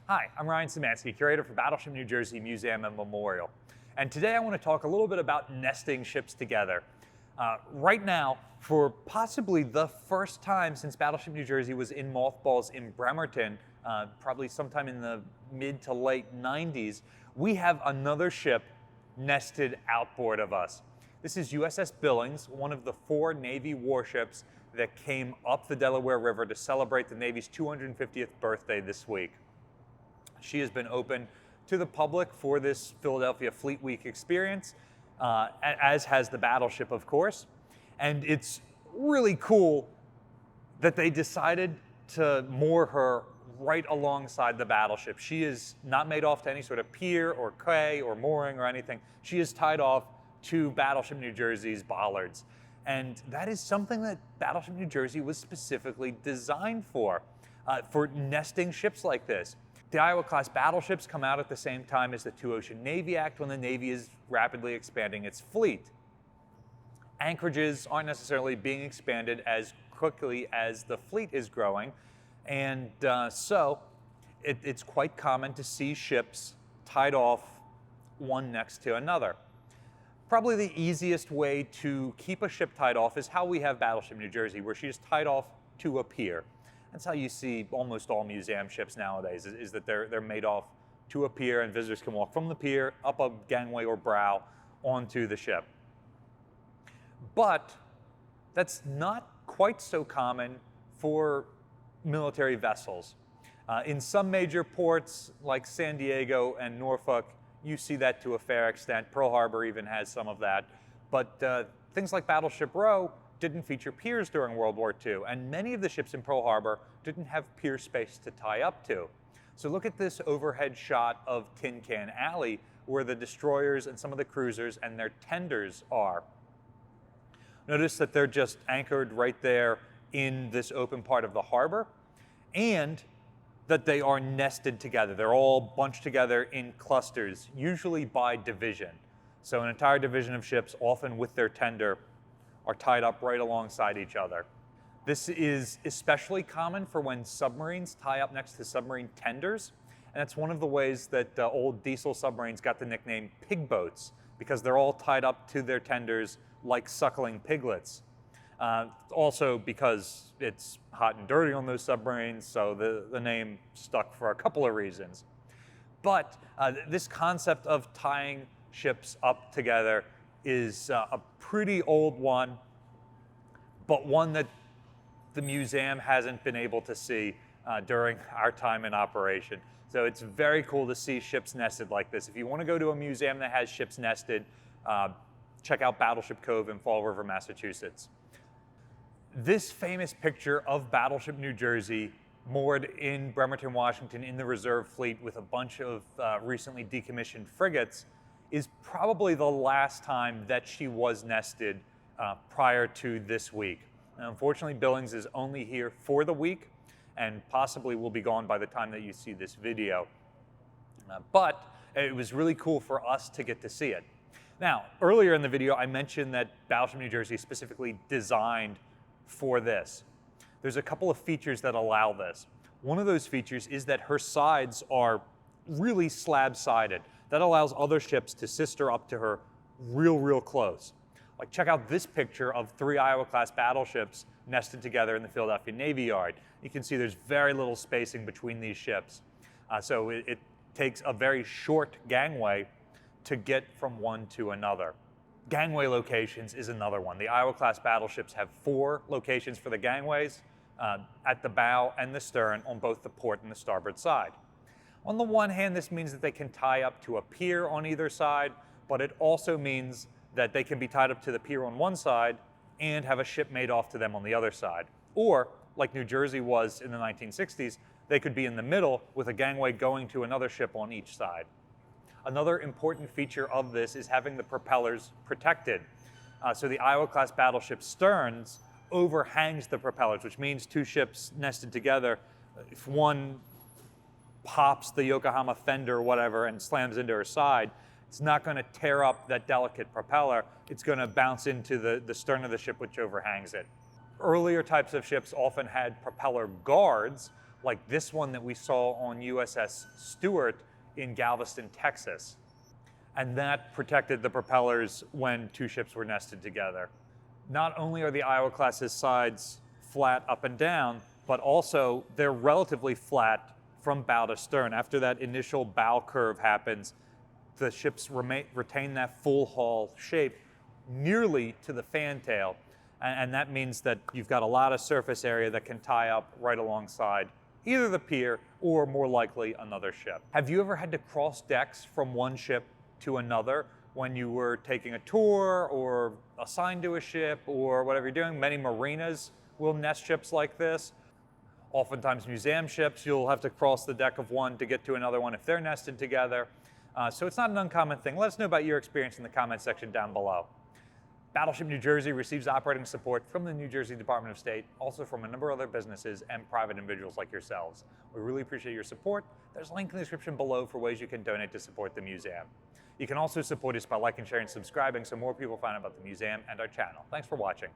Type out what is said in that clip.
Hi, I'm Ryan Szymanski, curator for Battleship New Jersey Museum and Memorial. And today I want to talk a little bit about nesting ships together. Right now, for possibly the first time since Battleship New Jersey was in mothballs in Bremerton, probably sometime in the mid to late 90s, we have another ship nested outboard of us. This is USS Billings, one of the 4 Navy warships that came up the Delaware River to celebrate the Navy's 250th birthday this week. She has been open to the public for this Philadelphia Fleet Week experience, as has the Battleship, of course. And it's really cool that they decided to moor her right alongside the Battleship. She is not made off to any sort of pier or quay or mooring or anything. She is tied off to Battleship New Jersey's bollards. And that is something that Battleship New Jersey was specifically designed for nesting ships like this. The Iowa-class battleships come out at the same time as the Two-Ocean Navy Act, when the Navy is rapidly expanding its fleet. Anchorages aren't necessarily being expanded as quickly as the fleet is growing, and so it's quite common to see ships tied off one next to another. Probably the easiest way to keep a ship tied off is how we have Battleship New Jersey, where she is tied off to a pier. That's how you see almost all museum ships nowadays, is that they're made off to a pier, and visitors can walk from the pier up a gangway or brow onto the ship. But that's not quite so common for military vessels. In some major ports like San Diego and Norfolk, you see that to a fair extent. Pearl Harbor even has some of that. But things like Battleship Row didn't feature piers during World War II, and many of the ships in Pearl Harbor didn't have pier space to tie up to. So look at this overhead shot of Tin Can Alley, where the destroyers and some of the cruisers and their tenders are. Notice that they're just anchored right there in this open part of the harbor, and that they are nested together. They're all bunched together in clusters, usually by division. So an entire division of ships, often with their tender, are tied up right alongside each other. This is especially common for when submarines tie up next to submarine tenders, and that's one of the ways that old diesel submarines got the nickname pig boats, because they're all tied up to their tenders like suckling piglets. Also because it's hot and dirty on those submarines, so the name stuck for a couple of reasons. But this concept of tying ships up together is a pretty old one, but one that the museum hasn't been able to see during our time in operation. So it's very cool to see ships nested like this. If you want to go to a museum that has ships nested, check out Battleship Cove in Fall River, Massachusetts. This famous picture of Battleship New Jersey moored in Bremerton, Washington in the reserve fleet with a bunch of recently decommissioned frigates is probably the last time that she was nested prior to this week. Now, unfortunately, Billings is only here for the week and possibly will be gone by the time that you see this video. But it was really cool for us to get to see it. Now, earlier in the video, I mentioned that Battleship New Jersey is specifically designed for this. There's a couple of features that allow this. One of those features is that her sides are really slab-sided. That allows other ships to sister up to her real close. Like, check out this picture of 3 Iowa-class battleships nested together in the Philadelphia Navy Yard. You can see there's very little spacing between these ships. So it takes a very short gangway to get from one to another. Gangway locations is another one. The Iowa-class battleships have 4 locations for the gangways at the bow and the stern on both the port and the starboard side. On the one hand, this means that they can tie up to a pier on either side, but it also means that they can be tied up to the pier on one side and have a ship made off to them on the other side. Or, like New Jersey was in the 1960s, they could be in the middle with a gangway going to another ship on each side. Another important feature of this is having the propellers protected. So the Iowa-class battleship sterns overhangs the propellers, which means 2 ships nested together, if one pops the Yokohama fender or whatever and slams into her side, it's not going to tear up that delicate propeller. It's going to bounce into the stern of the ship, which overhangs it. Earlier types of ships often had propeller guards, like this one that we saw on USS Stewart in Galveston, Texas. And that protected the propellers when two ships were nested together. Not only are the Iowa-class's sides flat up and down, but also they're relatively flat from bow to stern. After that initial bow curve happens, the ships retain that full hull shape nearly to the fantail. And that means that you've got a lot of surface area that can tie up right alongside either the pier or more likely another ship. Have you ever had to cross decks from one ship to another when you were taking a tour or assigned to a ship or whatever you're doing? Many marinas will nest ships like this. Oftentimes museum ships, you'll have to cross the deck of one to get to another one if they're nested together. So it's not an uncommon thing. Let us know about your experience in the comments section down below. Battleship New Jersey receives operating support from the New Jersey Department of State, also from a number of other businesses and private individuals like yourselves. We really appreciate your support. There's a link in the description below for ways you can donate to support the museum. You can also support us by liking, sharing, and subscribing so more people find out about the museum and our channel. Thanks for watching.